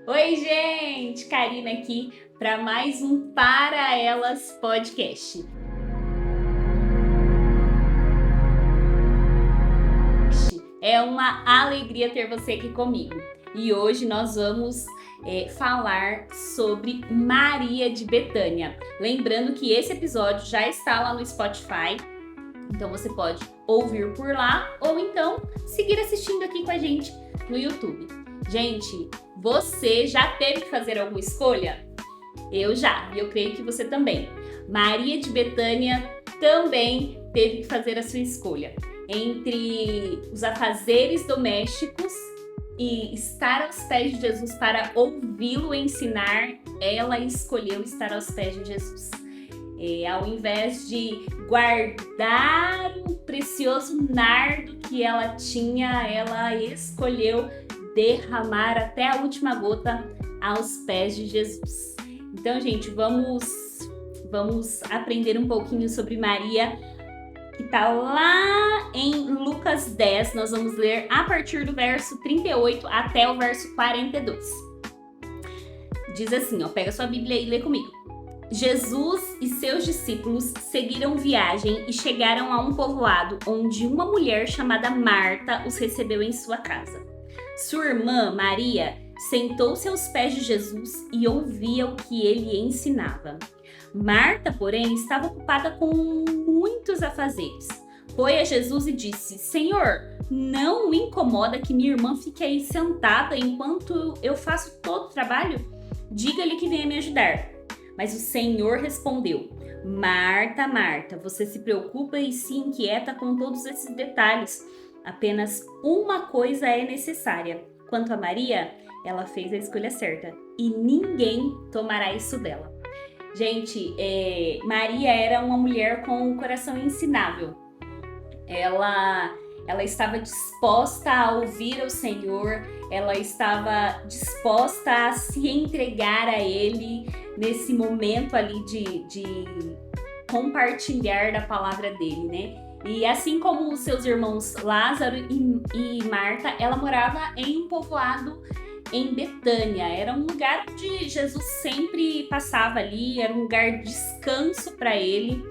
Oi, gente! Karina aqui para mais um Para Elas podcast. É uma alegria ter você aqui comigo. E hoje nós vamos falar sobre Maria de Betânia. Lembrando que esse episódio já está lá no Spotify, então você pode ouvir por lá ou então seguir assistindo aqui com a gente no YouTube. Gente, você já teve que fazer alguma escolha? Eu já, e eu creio que você também. Maria de Betânia também teve que fazer a sua escolha. Entre os afazeres domésticos e estar aos pés de Jesus para ouvi-lo ensinar, ela escolheu estar aos pés de Jesus. Ao invés de guardar o precioso nardo que ela tinha, ela escolheu derramar até a última gota aos pés de Jesus. Então, gente, vamos aprender um pouquinho sobre Maria, que está lá em Lucas 10. Nós vamos ler a partir do verso 38 até o verso 42. Diz assim, pega sua Bíblia e lê comigo. Jesus e seus discípulos seguiram viagem e chegaram a um povoado onde uma mulher chamada Marta os recebeu em sua casa. Sua irmã, Maria, sentou-se aos pés de Jesus e ouvia o que ele ensinava. Marta, porém, estava ocupada com muitos afazeres. Foi a Jesus e disse: Senhor, não o incomoda que minha irmã fique aí sentada enquanto eu faço todo o trabalho? Diga-lhe que venha me ajudar. Mas o Senhor respondeu: Marta, Marta, você se preocupa e se inquieta com todos esses detalhes. Apenas uma coisa é necessária. Quanto a Maria, ela fez a escolha certa e ninguém tomará isso dela. Gente, Maria era uma mulher com um coração ensinável. Ela estava disposta a ouvir ao Senhor, ela estava disposta a se entregar a Ele nesse momento ali de compartilhar da palavra dele, né? E assim como os seus irmãos Lázaro e Marta, ela morava em um povoado em Betânia. Era um lugar onde Jesus sempre passava ali, era um lugar de descanso para ele.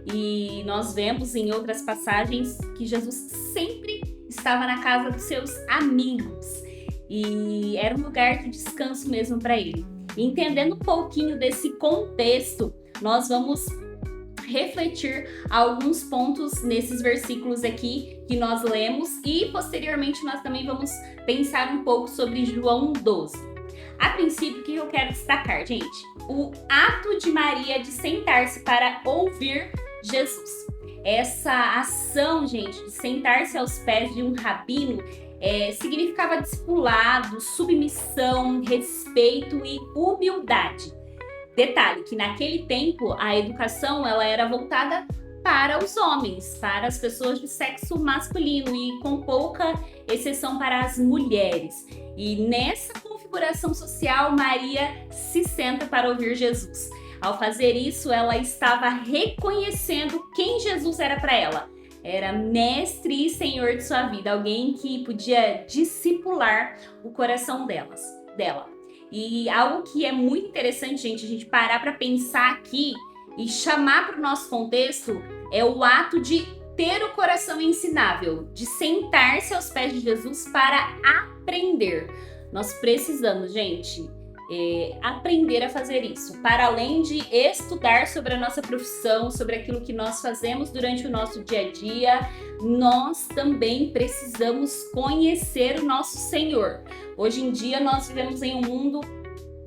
E nós vemos em outras passagens que Jesus sempre estava na casa dos seus amigos. E era um lugar de descanso mesmo para ele. E entendendo um pouquinho desse contexto, nós vamos refletir alguns pontos nesses versículos aqui que nós lemos e posteriormente nós também vamos pensar um pouco sobre João 12. A princípio, o que eu quero destacar, gente? O ato de Maria de sentar-se para ouvir Jesus. Essa ação, gente, de sentar-se aos pés de um rabino significava discipulado, submissão, respeito e humildade. Detalhe que naquele tempo a educação ela era voltada para os homens, para as pessoas de sexo masculino e com pouca exceção para as mulheres. E nessa configuração social, Maria se senta para ouvir Jesus. Ao fazer isso, ela estava reconhecendo quem Jesus era para ela. Era mestre e senhor de sua vida, alguém que podia discipular o coração dela. E algo que é muito interessante, gente, a gente parar para pensar aqui e chamar para o nosso contexto é o ato de ter o coração ensinável, de sentar-se aos pés de Jesus para aprender. Nós precisamos, gente, aprender a fazer isso. Para além de estudar sobre a nossa profissão, sobre aquilo que nós fazemos durante o nosso dia a dia, nós também precisamos conhecer o nosso Senhor. Hoje em dia nós vivemos em um mundo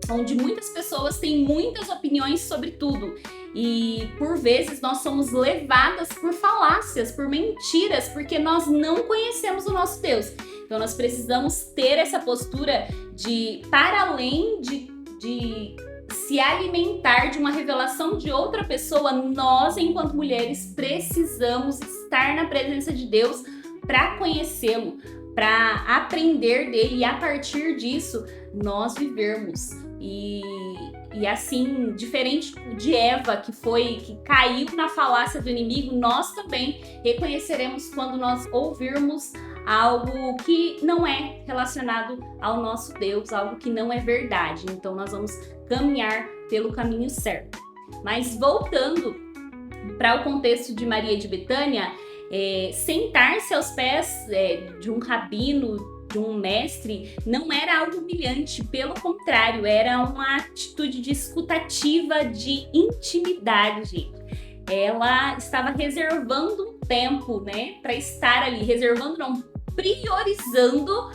onde muitas pessoas têm muitas opiniões sobre tudo e por vezes nós somos levadas por falácias, por mentiras, porque nós não conhecemos o nosso Deus. Então nós precisamos ter essa postura de, para além de se alimentar de uma revelação de outra pessoa, nós, enquanto mulheres, precisamos estar na presença de Deus para conhecê-lo, para aprender dele e a partir disso nós vivermos. E assim, diferente de Eva, que caiu na falácia do inimigo, nós também reconheceremos quando nós ouvirmos algo que não é relacionado ao nosso Deus, algo que não é verdade. Então nós vamos caminhar pelo caminho certo. Mas voltando para o contexto de Maria de Betânia, sentar-se aos pés de um rabino, de um mestre, não era algo humilhante, pelo contrário, era uma atitude de escutativa, de intimidade, gente. Ela estava reservando um tempo, né, para estar ali, priorizando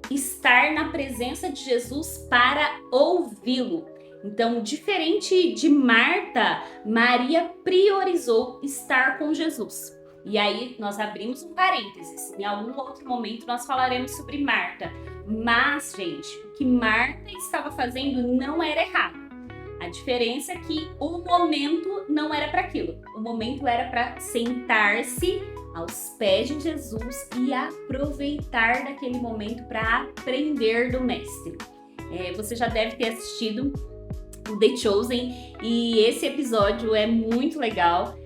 estar na presença de Jesus para ouvi-lo. Então, diferente de Marta, Maria priorizou estar com Jesus. E aí, nós abrimos um parênteses. Em algum outro momento, nós falaremos sobre Marta. Mas, gente, o que Marta estava fazendo não era errado. A diferença é que o momento não era para aquilo. O momento era para sentar-se aos pés de Jesus e aproveitar daquele momento para aprender do mestre. Você já deve ter assistido o The Chosen e esse episódio é muito legal.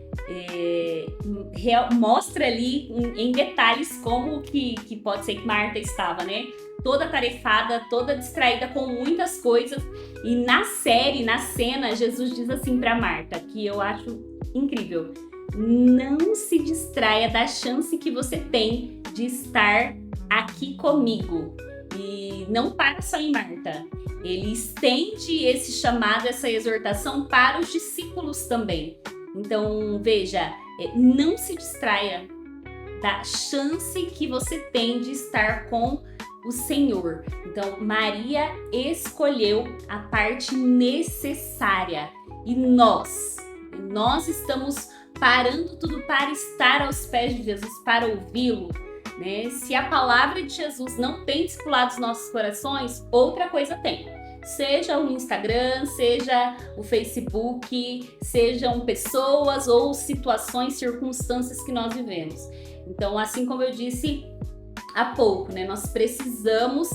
Mostra ali em detalhes como que pode ser que Marta estava, né? Toda tarefada, toda distraída com muitas coisas. E na cena, Jesus diz assim para Marta, que eu acho incrível: não se distraia da chance que você tem de estar aqui comigo. E não para só em Marta. Ele estende esse chamado, essa exortação para os discípulos também. Então, veja, não se distraia da chance que você tem de estar com o Senhor. Então, Maria escolheu a parte necessária. E nós estamos parando tudo para estar aos pés de Jesus, para ouvi-lo, né? Se a palavra de Jesus não tem discipulado os nossos corações, outra coisa tem. Seja o Instagram, seja o Facebook, sejam pessoas ou situações, circunstâncias que nós vivemos. Então, assim como eu disse há pouco, né, nós precisamos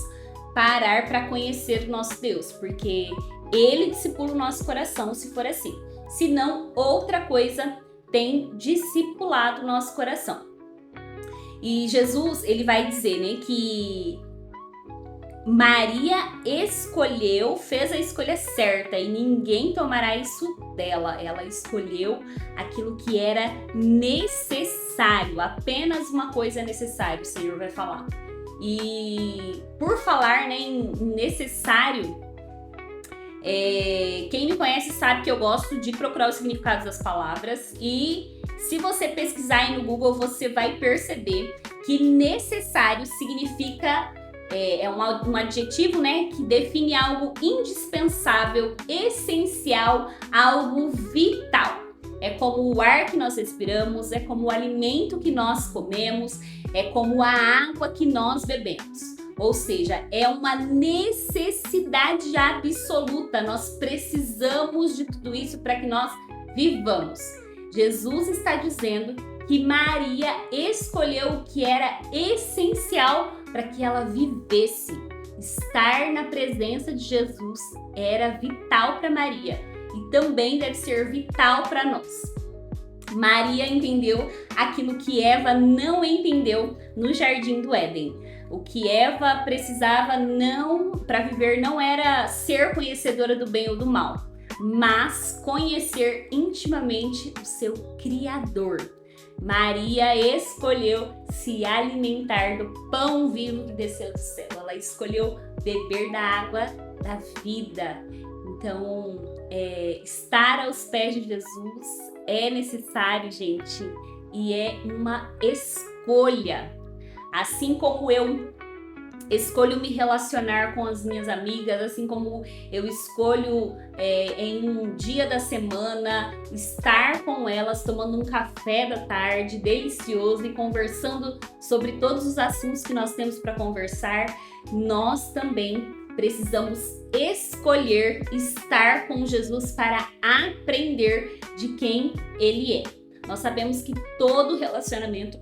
parar para conhecer o nosso Deus, porque Ele discipula o nosso coração, se for assim. Senão, outra coisa tem discipulado o nosso coração. E Jesus, ele vai dizer, né, que Maria fez a escolha certa e ninguém tomará isso dela. Ela escolheu aquilo que era necessário, apenas uma coisa é necessária, o Senhor vai falar. E por falar, né, em necessário, quem me conhece sabe que eu gosto de procurar os significados das palavras e se você pesquisar aí no Google, você vai perceber que necessário significa um adjetivo, né, que define algo indispensável, essencial, algo vital. É como o ar que nós respiramos, é como o alimento que nós comemos, é como a água que nós bebemos. Ou seja, é uma necessidade absoluta. Nós precisamos de tudo isso para que nós vivamos. Jesus está dizendo que Maria escolheu o que era essencial para que ela vivesse. Estar na presença de Jesus era vital para Maria e também deve ser vital para nós. Maria entendeu aquilo que Eva não entendeu no Jardim do Éden. O que Eva precisava para viver não era ser conhecedora do bem ou do mal, mas conhecer intimamente o seu Criador. Maria escolheu se alimentar do pão vivo que desceu do céu. Ela escolheu beber da água da vida. Então, estar aos pés de Jesus é necessário, gente, e é uma escolha. Assim como eu escolho me relacionar com as minhas amigas, assim como eu escolho em um dia da semana estar com elas, tomando um café da tarde delicioso e conversando sobre todos os assuntos que nós temos para conversar, nós também precisamos escolher estar com Jesus para aprender de quem Ele é. Nós sabemos que todo relacionamento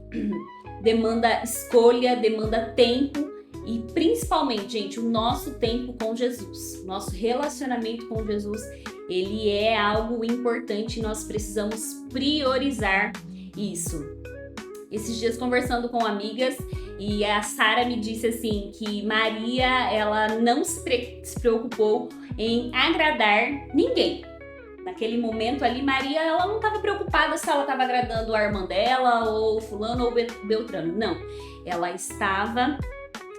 demanda escolha, demanda tempo e principalmente, gente, o nosso tempo com Jesus, nosso relacionamento com Jesus, ele é algo importante e nós precisamos priorizar isso. Esses dias conversando com amigas e a Sara me disse assim que Maria, ela não se preocupou em agradar ninguém. Naquele momento ali, Maria, ela não estava preocupada se ela estava agradando a irmã dela, ou fulano, ou Beltrano. Não, ela estava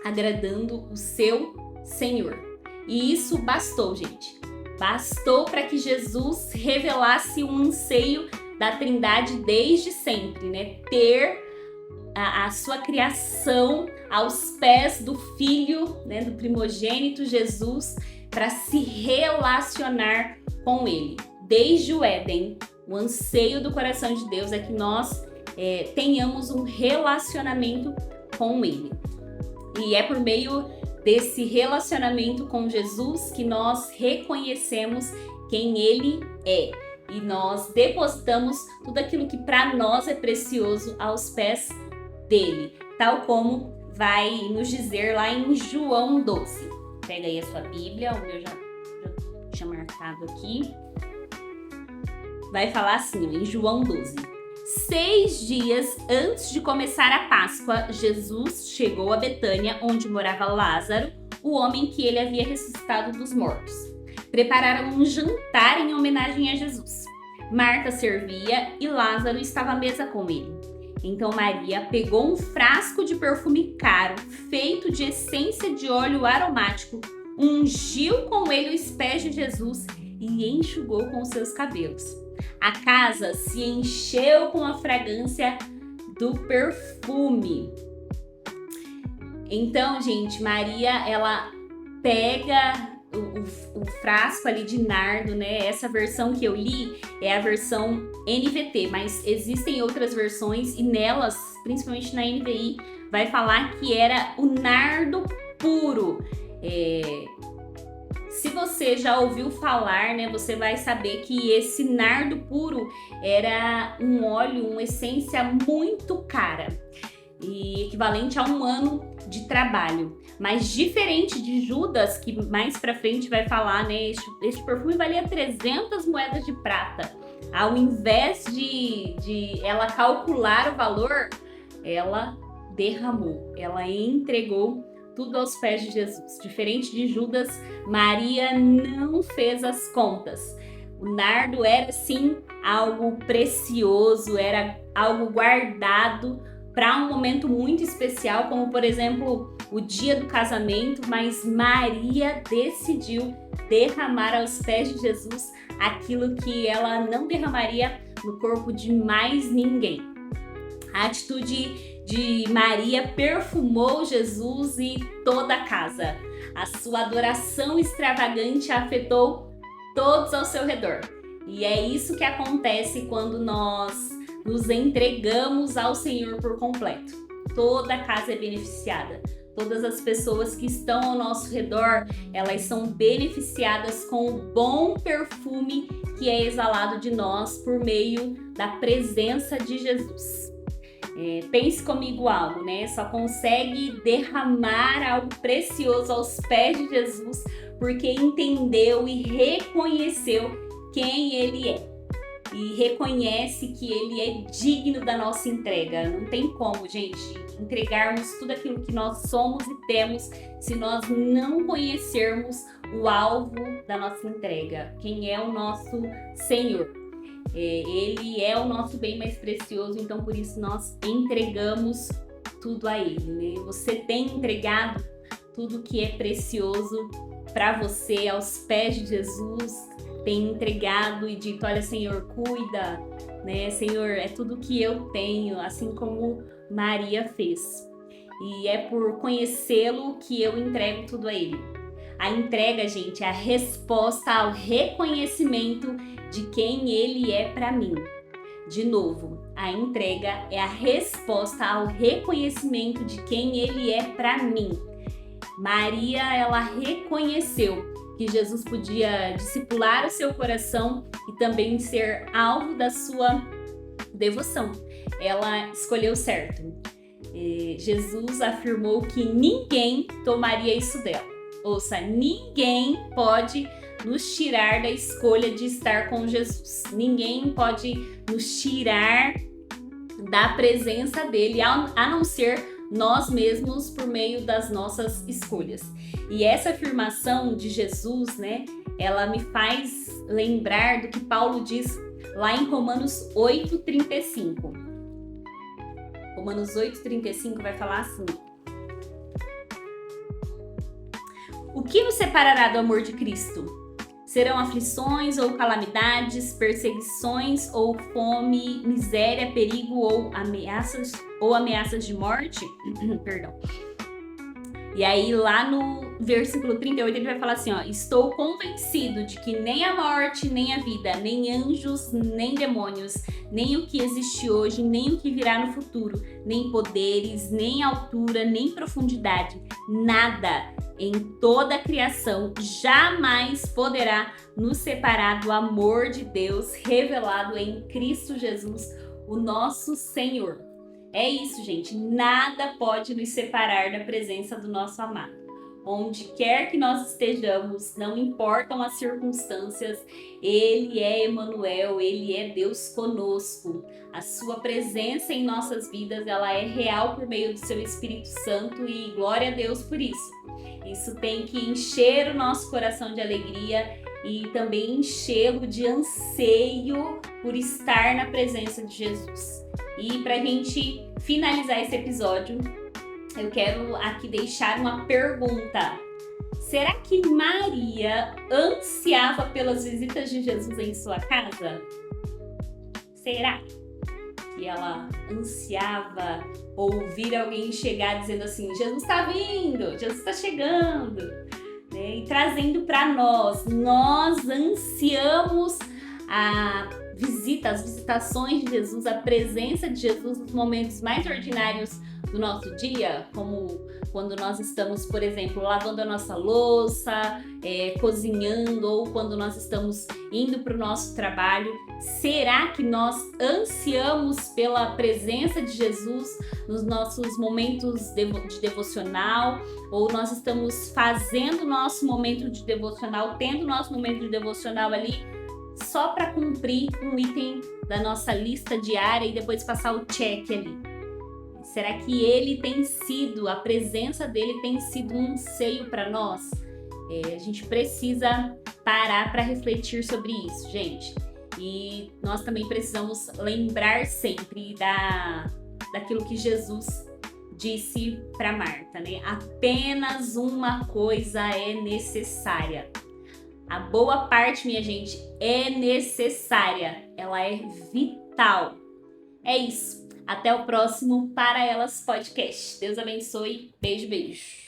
agradando o seu Senhor. E isso bastou, gente. Bastou para que Jesus revelasse um anseio da Trindade desde sempre, né? Ter a sua criação aos pés do Filho, né? Do primogênito Jesus, para se relacionar com Ele. Desde o Éden, o anseio do coração de Deus é que nós tenhamos um relacionamento com Ele. E é por meio desse relacionamento com Jesus que nós reconhecemos quem Ele é. E nós depositamos tudo aquilo que para nós é precioso aos pés dele. Tal como vai nos dizer lá em João 12. Pega aí a sua Bíblia, o meu já tinha marcado aqui. Vai falar assim, em João 12. 6 dias antes de começar a Páscoa, Jesus chegou a Betânia, onde morava Lázaro, o homem que ele havia ressuscitado dos mortos. Prepararam um jantar em homenagem a Jesus. Marta servia e Lázaro estava à mesa com ele. Então Maria pegou um frasco de perfume caro, feito de essência de óleo aromático, ungiu com ele os pés de Jesus e enxugou com seus cabelos. A casa se encheu com a fragrância do perfume. Então, gente, Maria, ela pega o frasco ali de nardo, né? Essa versão que eu li é a versão NVT, mas existem outras versões e nelas, principalmente na NVI, vai falar que era o nardo puro. Se você já ouviu falar, né, você vai saber que esse nardo puro era um óleo, uma essência muito cara e equivalente a 1 ano de trabalho. Mas diferente de Judas, que mais pra frente vai falar, né, este perfume valia 300 moedas de prata. Ao invés de ela calcular o valor, ela derramou, ela entregou tudo aos pés de Jesus. Diferente de Judas, Maria não fez as contas. O nardo era, sim, algo precioso, era algo guardado para um momento muito especial, como, por exemplo, o dia do casamento, mas Maria decidiu derramar aos pés de Jesus aquilo que ela não derramaria no corpo de mais ninguém. A atitude de Maria perfumou Jesus e toda a casa. A sua adoração extravagante afetou todos ao seu redor. E é isso que acontece quando nós nos entregamos ao Senhor por completo. Toda a casa é beneficiada. Todas as pessoas que estão ao nosso redor, elas são beneficiadas com o bom perfume que é exalado de nós por meio da presença de Jesus. Pense comigo algo, né? Só consegue derramar algo precioso aos pés de Jesus porque entendeu e reconheceu quem Ele é. E reconhece que Ele é digno da nossa entrega. Não tem como, gente, entregarmos tudo aquilo que nós somos e temos se nós não conhecermos o alvo da nossa entrega. Quem é o nosso Senhor. Ele é o nosso bem mais precioso, então por isso nós entregamos tudo a Ele, né? Você tem entregado tudo que é precioso para você aos pés de Jesus, tem entregado e dito, olha, Senhor, cuida, né? Senhor, é tudo que eu tenho, assim como Maria fez. E é por conhecê-lo que eu entrego tudo a Ele. A entrega, gente, é a resposta ao reconhecimento de quem Ele é para mim. De novo, a entrega é a resposta ao reconhecimento de quem Ele é para mim. Maria, ela reconheceu que Jesus podia discipular o seu coração e também ser alvo da sua devoção. Ela escolheu certo. Jesus afirmou que ninguém tomaria isso dela. Ouça, ninguém pode nos tirar da escolha de estar com Jesus. Ninguém pode nos tirar da presença dele, a não ser nós mesmos por meio das nossas escolhas. E essa afirmação de Jesus, né, ela me faz lembrar do que Paulo diz lá em Romanos 8:35. Romanos 8:35 vai falar assim: o que nos separará do amor de Cristo? Serão aflições ou calamidades, perseguições ou fome, miséria, perigo ou ameaças de morte? Perdão. E aí lá no versículo 38 ele vai falar assim, ó: estou convencido de que nem a morte, nem a vida, nem anjos, nem demônios, nem o que existe hoje, nem o que virá no futuro, nem poderes, nem altura, nem profundidade, nada em toda a criação jamais poderá nos separar do amor de Deus revelado em Cristo Jesus, o nosso Senhor. É isso, gente. Nada pode nos separar da presença do nosso amado. Onde quer que nós estejamos, não importam as circunstâncias, Ele é Emanuel, Ele é Deus conosco. A sua presença em nossas vidas, ela é real por meio do seu Espírito Santo e glória a Deus por isso. Isso tem que encher o nosso coração de alegria e também enchê-lo de anseio por estar na presença de Jesus. E para a gente finalizar esse episódio, eu quero aqui deixar uma pergunta. Será que Maria ansiava pelas visitas de Jesus em sua casa? Será que ela ansiava ouvir alguém chegar dizendo assim: Jesus está vindo, Jesus está chegando, né? E trazendo para nós ansiamos as visitações de Jesus, a presença de Jesus nos momentos mais ordinários do nosso dia, como quando nós estamos, por exemplo, lavando a nossa louça, cozinhando, ou quando nós estamos indo para o nosso trabalho. Será que nós ansiamos pela presença de Jesus nos nossos momentos de devocional? Ou nós estamos fazendo o nosso momento de devocional, tendo o nosso momento de devocional ali só para cumprir um item da nossa lista diária e depois passar o check ali? Será que a presença dele tem sido um anseio para nós? A gente precisa parar para refletir sobre isso, gente. E nós também precisamos lembrar sempre daquilo que Jesus disse para Marta, né? Apenas uma coisa é necessária. A boa parte, minha gente, é necessária. Ela é vital. É isso. Até o próximo Para Elas Podcast. Deus abençoe. Beijo, beijo.